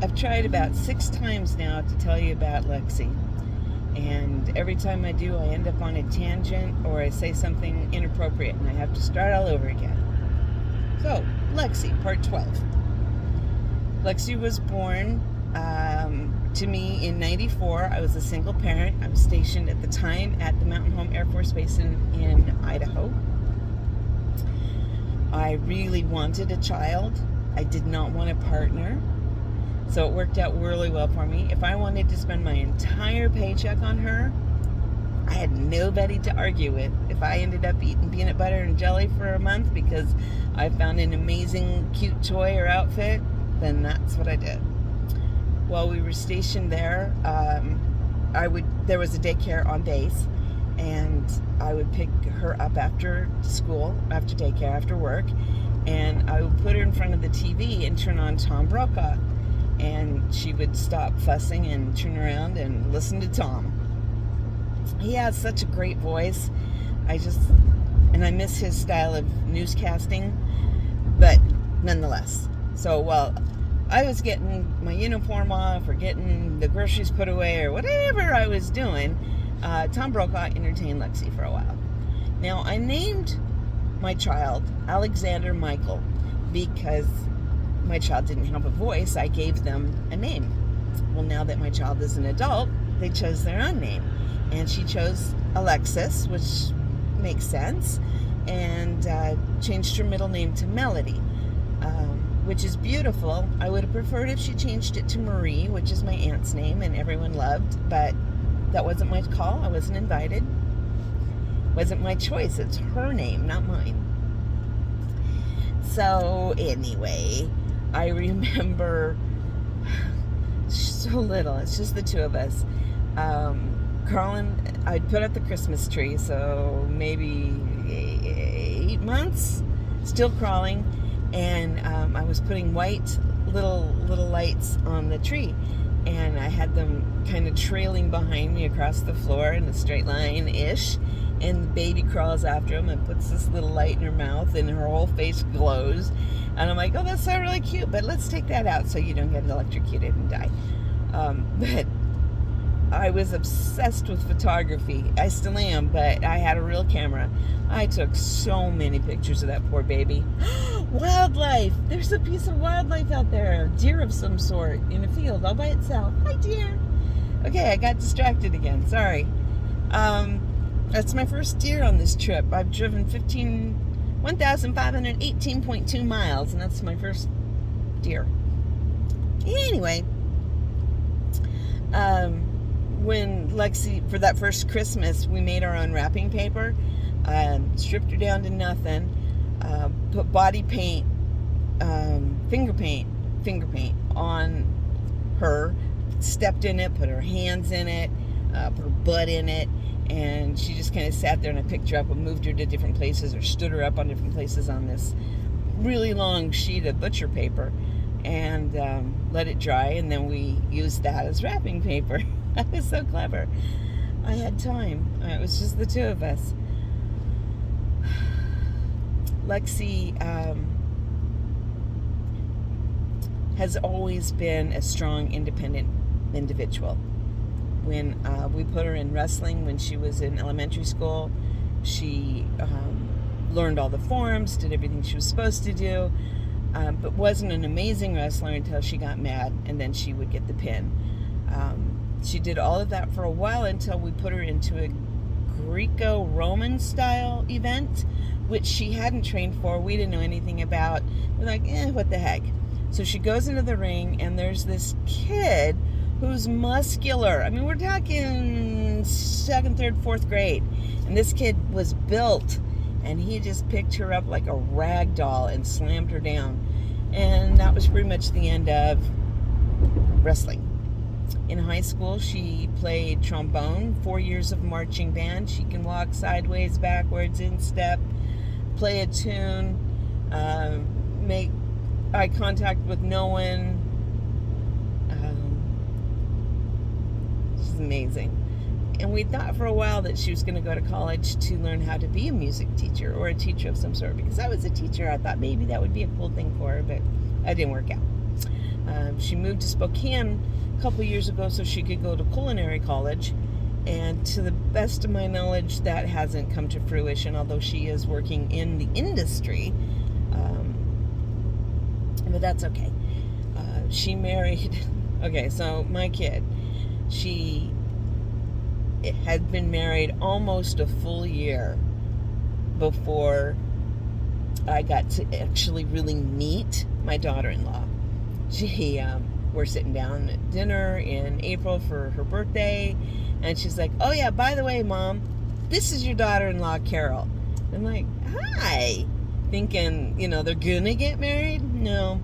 I've tried about 6 times now to tell you about Lexi. And every time I do, I end up on a tangent or I say something inappropriate and I have to start all over again. So, Lexi, part 12. Lexi was born to me in 94. I was a single parent. I was stationed at the time at the Mountain Home Air Force Base in Idaho. I really wanted a child. I did not want a partner. So it worked out really well for me. If I wanted to spend my entire paycheck on her, I had nobody to argue with. If I ended up eating peanut butter and jelly for a month because I found an amazing cute toy or outfit, then that's what I did. While we were stationed there, there was a daycare on base, and I would pick her up after school, after daycare, after work, and I would put her in front of the TV and turn on Tom Brokaw. And she would stop fussing and turn around and listen to Tom. He has such a great voice. I miss his style of newscasting, but nonetheless. So while I was getting my uniform off or getting the groceries put away or whatever I was doing, Tom Brokaw entertained Lexi for a while. Now, I named my child Alexander Michael because my child didn't have a voice. I gave them a name. Well, now that my child is an adult, they chose their own name. And she chose Alexis, which makes sense, and changed her middle name to Melody, which is beautiful. I would have preferred if she changed it to Marie, which is my aunt's name and everyone loved, but that wasn't my call. I wasn't invited. It wasn't my choice. It's her name, not mine. So anyway, I remember so little. It's just the two of us. Crawling, I'd put up the Christmas tree, so maybe 8 months, still crawling, and I was putting white little lights on the tree, and I had them kind of trailing behind me across the floor in a straight line-ish, and the baby crawls after him and puts this little light in her mouth, and her whole face glows. And I'm like, oh, that's not really cute, but let's take that out so you don't get electrocuted and die. But I was obsessed with photography. I still am, but I had a real camera. I took so many pictures of that poor baby. Wildlife! There's a piece of wildlife out there. A deer of some sort in a field all by itself. Hi, deer. Okay, I got distracted again. Sorry. That's my first deer on this trip. I've driven 1,518.2 miles, and that's my first deer. Anyway, when Lexi, for that first Christmas, we made our own wrapping paper, stripped her down to nothing, put body paint, finger paint on her, stepped in it, put her hands in it, put her butt in it, and she just kind of sat there, and I picked her up and moved her to different places or stood her up on different places on this really long sheet of butcher paper and let it dry, and then we used that as wrapping paper. I was so clever. I had time. It was just the two of us. Lexi has always been a strong, independent individual. When we put her in wrestling when she was in elementary school, she learned all the forms, did everything she was supposed to do, but wasn't an amazing wrestler until she got mad, and then she would get the pin. She did all of that for a while until we put her into a Greco-Roman style event, which she hadn't trained for. We didn't know anything about. We're like, what the heck? So she goes into the ring, and there's this kid who's muscular. I mean, we're talking 2nd, 3rd, 4th grade. And this kid was built, and he just picked her up like a rag doll and slammed her down. And that was pretty much the end of wrestling. In high school, she played trombone, 4 years of marching band. She can walk sideways, backwards, in step, play a tune, make eye contact with no one. She's amazing. And we thought for a while that she was going to go to college to learn how to be a music teacher or a teacher of some sort. Because I was a teacher, I thought maybe that would be a cool thing for her, but that didn't work out. She moved to Spokane a couple years ago so she could go to culinary college. And to the best of my knowledge, that hasn't come to fruition, although she is working in the industry. But that's okay. She married... Okay, so my kid, she had been married almost a full year before I got to actually really meet my daughter-in-law. We're sitting down at dinner in April for her birthday, and she's like, "Oh yeah, by the way, Mom, this is your daughter-in-law, Carol." I'm like, "Hi," thinking, they're gonna get married? No.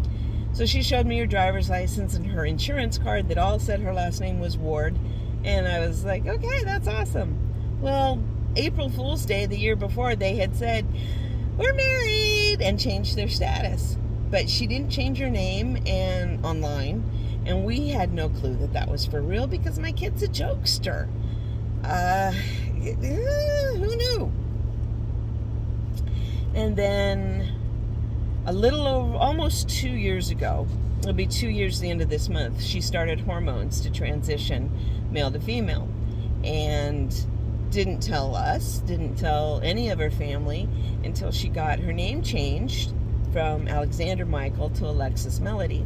So she showed me her driver's license and her insurance card that all said her last name was Ward. And I was like, okay, that's awesome. Well, April Fool's Day the year before, they had said, "We're married," and changed their status. But she didn't change her name and online. And we had no clue that that was for real because my kid's a jokester. Who knew? And then a little over, almost 2 years ago, it'll be 2 years the end of this month, she started hormones to transition male to female. And didn't tell us, didn't tell any of her family until she got her name changed from Alexander Michael to Alexis Melody.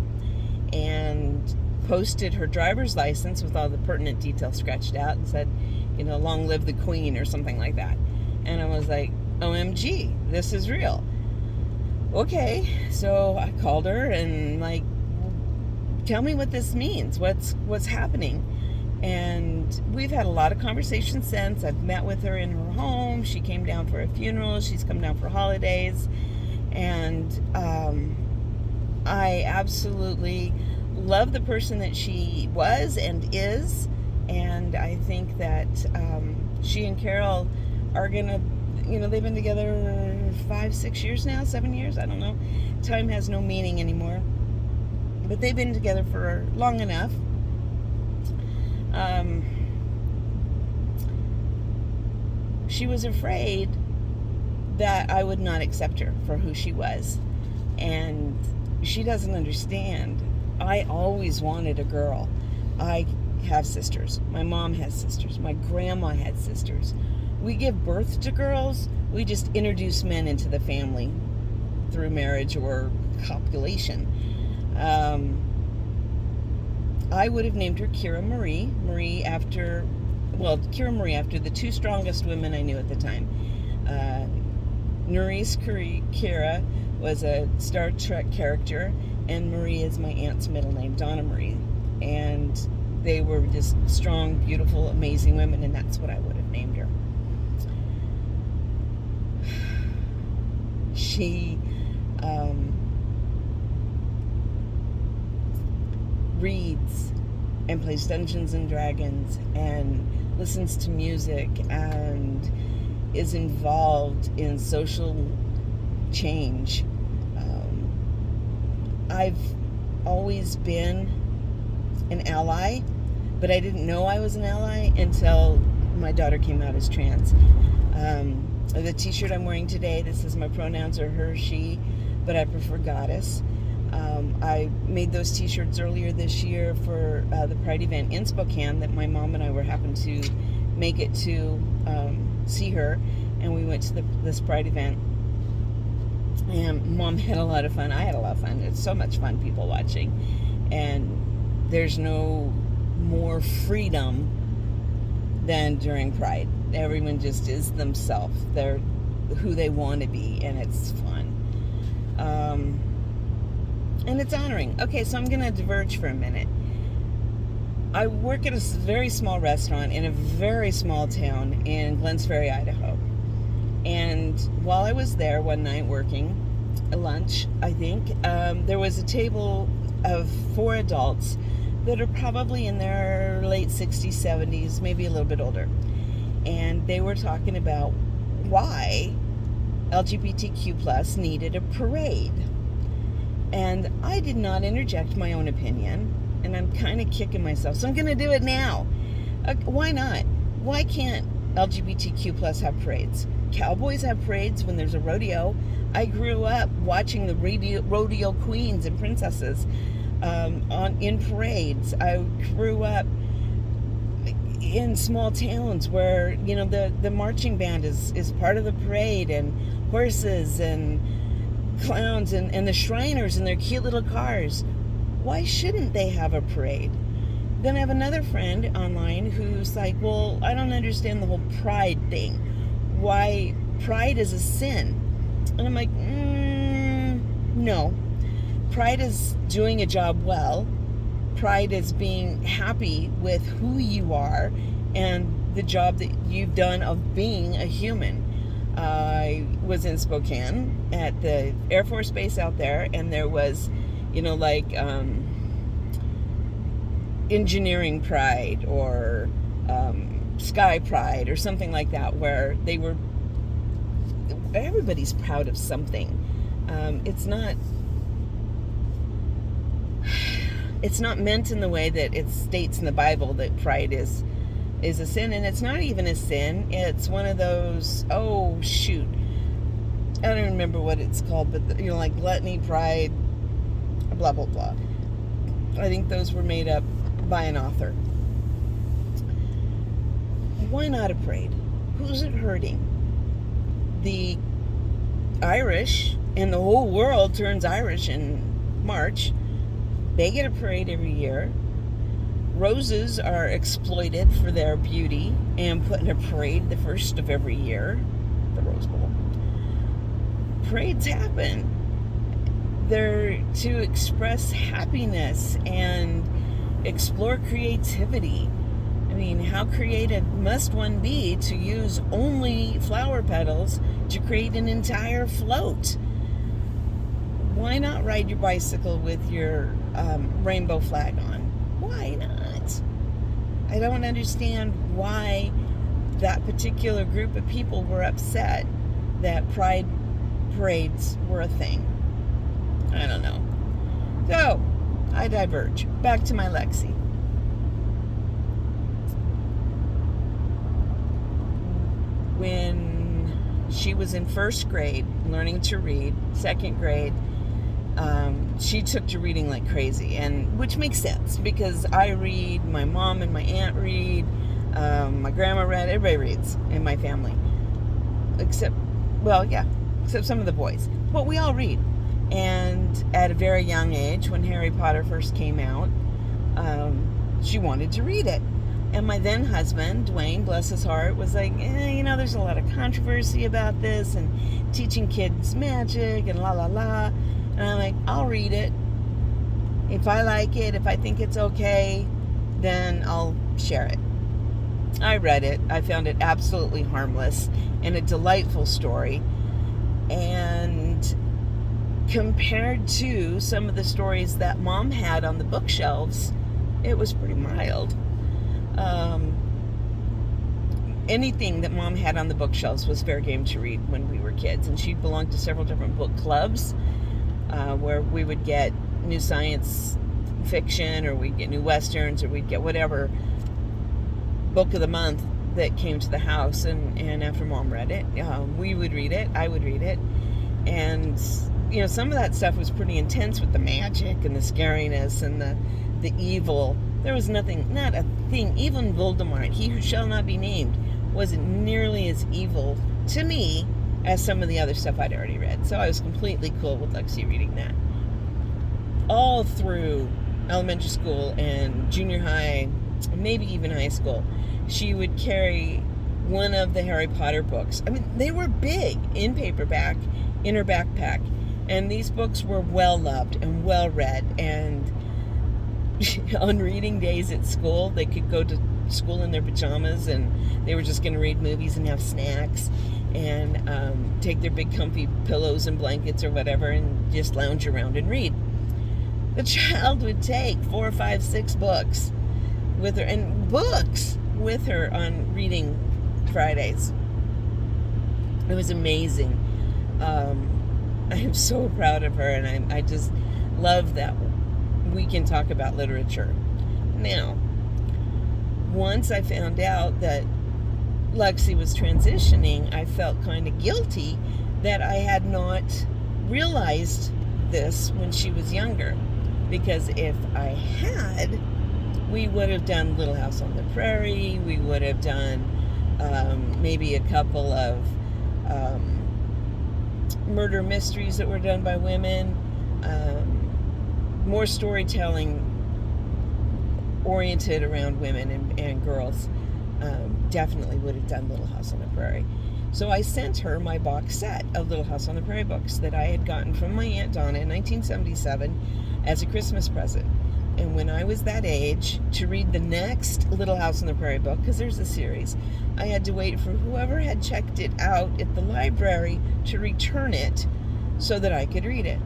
And posted her driver's license with all the pertinent details scratched out and said, "Long live the Queen," or something like that. And I was like, OMG, this is real. Okay, so I called her and tell me what this means. What's happening? And we've had a lot of conversations since. I've met with her in her home. She came down for a funeral. She's come down for holidays. And I absolutely love the person that she was and is. And I think that she and Carol are going to, they've been together 5, 6 years now, 7 years, I don't know. Time has no meaning anymore. But they've been together for long enough. She was afraid that I would not accept her for who she was. And she doesn't understand. I always wanted a girl. I have sisters. My mom has sisters. My grandma had sisters. We give birth to girls. We just introduce men into the family through marriage or copulation. I would have named her Kira Marie. Kira Marie after the two strongest women I knew at the time. Nerys Kira was a Star Trek character, and Marie is my aunt's middle name, Donna Marie. And they were just strong, beautiful, amazing women, and that's what I would have named her. She reads and plays Dungeons and Dragons and listens to music and is involved in social change. I've always been an ally, but I didn't know I was an ally until my daughter came out as trans. The t-shirt I'm wearing today, this is my pronouns are her, she, but I prefer goddess. I made those t-shirts earlier this year for the Pride event in Spokane that my mom and I were happened to make it to see her, and we went to this Pride event. And Mom had a lot of fun. I had a lot of fun. It's so much fun, people watching. And there's no more freedom than during Pride. Everyone just is themselves. They're who they want to be, and it's fun. And it's honoring. Okay, so I'm going to diverge for a minute. I work at a very small restaurant in a very small town in Glens Ferry, Idaho. And while I was there one night working, lunch, I think, there was a table of 4 adults that are probably in their late 60s, 70s, maybe a little bit older. And they were talking about why LGBTQ plus needed a parade. And I did not interject my own opinion, and I'm kind of kicking myself, so I'm going to do it now. Why not? Why can't LGBTQ plus have parades? Cowboys have parades when there's a rodeo. I grew up watching the rodeo queens and princesses. in parades. I grew up in small towns where, you know, the marching band is part of the parade, and horses and clowns and the Shriners in their cute little cars. Why shouldn't they have a parade? Then I have another friend online who's like, well, I don't understand the whole pride thing. Why pride is a sin? And I'm like, no. Pride is doing a job well. Pride is being happy with who you are and the job that you've done of being a human. I was in Spokane at the Air Force Base out there, and there was, you know, like engineering pride or sky pride or something like that, where everybody's proud of something. It's not meant in the way that it states in the Bible that pride is a sin, and it's not even a sin. It's one of those, oh shoot, I don't remember what it's called, but you know, like gluttony, pride, blah blah blah. I think those were made up by an author. Why not a parade? Who's it hurting? The Irish, and the whole world turns Irish in March. They get a parade every year. Roses are exploited for their beauty and put in a parade the first of every year, the Rose Bowl. Parades happen. They're to express happiness and explore creativity. I mean, how creative must one be to use only flower petals to create an entire float? Why not ride your bicycle with your rainbow flag on? Why not? I don't understand why that particular group of people were upset that pride parades were a thing. I don't know. So, I diverge. Back to my Lexi. When she was in first grade, learning to read, second grade, she took to reading like crazy, and which makes sense because I read, my mom and my aunt read, my grandma read, everybody reads in my family, except some of the boys, but we all read. And at a very young age, when Harry Potter first came out, she wanted to read it. And my then husband, Dwayne, bless his heart, was like, you know, there's a lot of controversy about this and teaching kids magic and la la la. And I'm like, I'll read it. If I like it, if I think it's okay, then I'll share it. I read it. I found it absolutely harmless and a delightful story. And compared to some of the stories that Mom had on the bookshelves, it was pretty mild. Anything that Mom had on the bookshelves was fair game to read when we were kids. And she belonged to several different book clubs where we would get new science fiction, or we'd get new westerns, or we'd get whatever book of the month that came to the house. And after Mom read it, we would read it, I would read it. And, you know, some of that stuff was pretty intense with the magic and the scariness and the evil. There was nothing, not a thing. Even Voldemort, he who shall not be named, wasn't nearly as evil to me as some of the other stuff I'd already read. So I was completely cool with Lexi reading that. All through elementary school and junior high, maybe even high school, she would carry one of the Harry Potter books. I mean, they were big in paperback in her backpack. And these books were well loved and well read. And on reading days at school, they could go to school in their pajamas, and they were just going to read movies and have snacks and take their big comfy pillows and blankets or whatever and just lounge around and read. The child would take 4, 5, 6 books with her, and books with her on reading Fridays. It was amazing. I am so proud of her, and I just love that we can talk about literature. Now, once I found out that Lexi was transitioning, I felt kind of guilty that I had not realized this when she was younger. because if I had, we would have done Little House on the Prairie. We would have done maybe a couple of murder mysteries that were done by women, more storytelling oriented around women and girls. Definitely would have done Little House on the Prairie. So I sent her my box set of Little House on the Prairie books that I had gotten from my Aunt Donna in 1977 as a Christmas present. And when I was that age, to read the next Little House on the Prairie book, because there's a series, I had to wait for whoever had checked it out at the library to return it so that I could read it.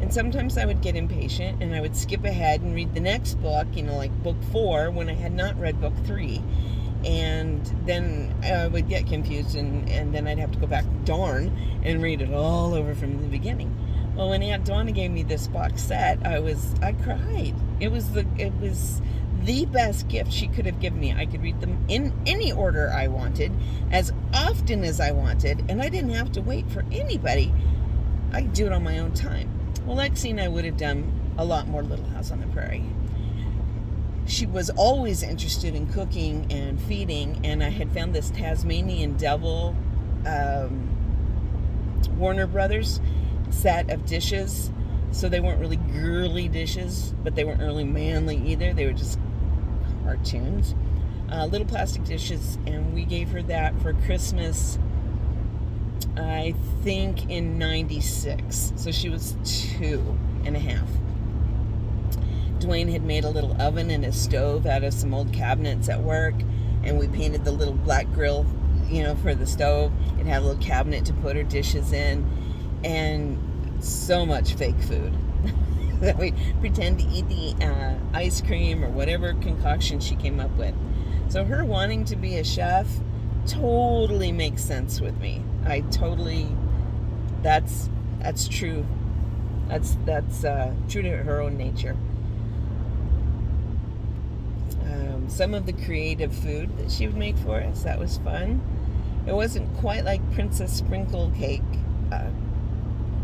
And sometimes I would get impatient and I would skip ahead and read the next book, like book 4, when I had not read book 3. And then I would get confused and then I'd have to go back, and read it all over from the beginning. Well, when Aunt Donna gave me this box set, I cried. It was the best gift she could have given me. I could read them in any order I wanted, as often as I wanted, and I didn't have to wait for anybody. I could do it on my own time. Well, Lexi and I would have done a lot more Little House on the Prairie. She was always interested in cooking and feeding, and I had found this Tasmanian Devil Warner Brothers set of dishes. So they weren't really girly dishes, but they weren't really manly either. They were just cartoons. Little plastic dishes, and we gave her that for Christmas, I think in 96. So she was 2.5. Dwayne had made a little oven and a stove out of some old cabinets at work, and we painted the little black grill, for the stove. It had a little cabinet to put her dishes in, and so much fake food that we pretend to eat the ice cream or whatever concoction she came up with. So her wanting to be a chef totally makes sense with me. That's true. That's true to her own nature. Some of the creative food that she would make for us, that was fun. It wasn't quite like Princess Sprinkle Cake,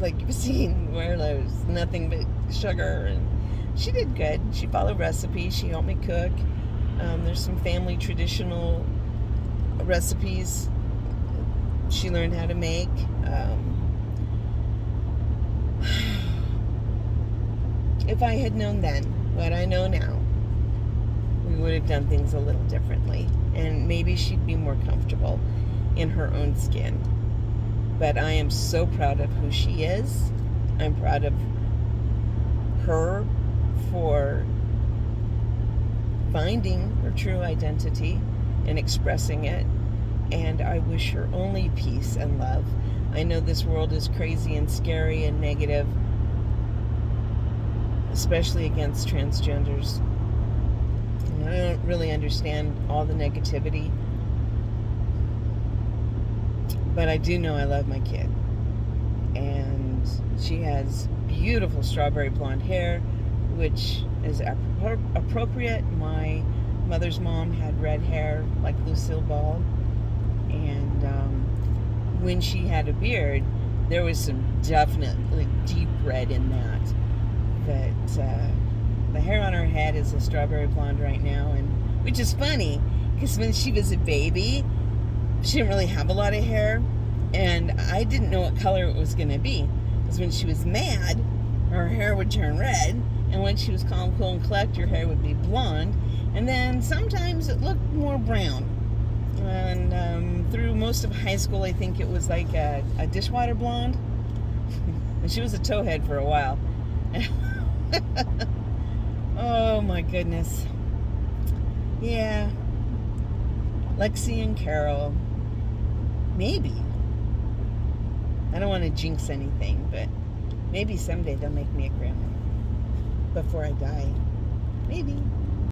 like you've seen, where there's nothing but sugar. And she did good. She followed recipes. She helped me cook. There's some family traditional recipes she learned how to make. If I had known then what I know now, we would have done things a little differently, and maybe she'd be more comfortable in her own skin. But I am so proud of who she is. I'm proud of her for finding her true identity and expressing it, and I wish her only peace and love. I know this world is crazy and scary and negative, especially against transgenders. And I don't really understand all the negativity, but I do know I love my kid. And she has beautiful strawberry blonde hair, which is appropriate. My mother's mom had red hair like Lucille Ball, and when she had a beard, there was some definitely deep red in that. But the hair on her head is a strawberry blonde right now, and which is funny because when she was a baby, she didn't really have a lot of hair, and I didn't know what color it was going to be, because when she was mad, her hair would turn red, and when she was calm, cool, and collected, her hair would be blonde, and then sometimes it looked more brown. And through most of high school, I think it was like a dishwater blonde, and she was a towhead for a while. Oh my goodness. Yeah. Lexi and Carol. Maybe. I don't want to jinx anything, but maybe someday they'll make me a grandma before I die. Maybe.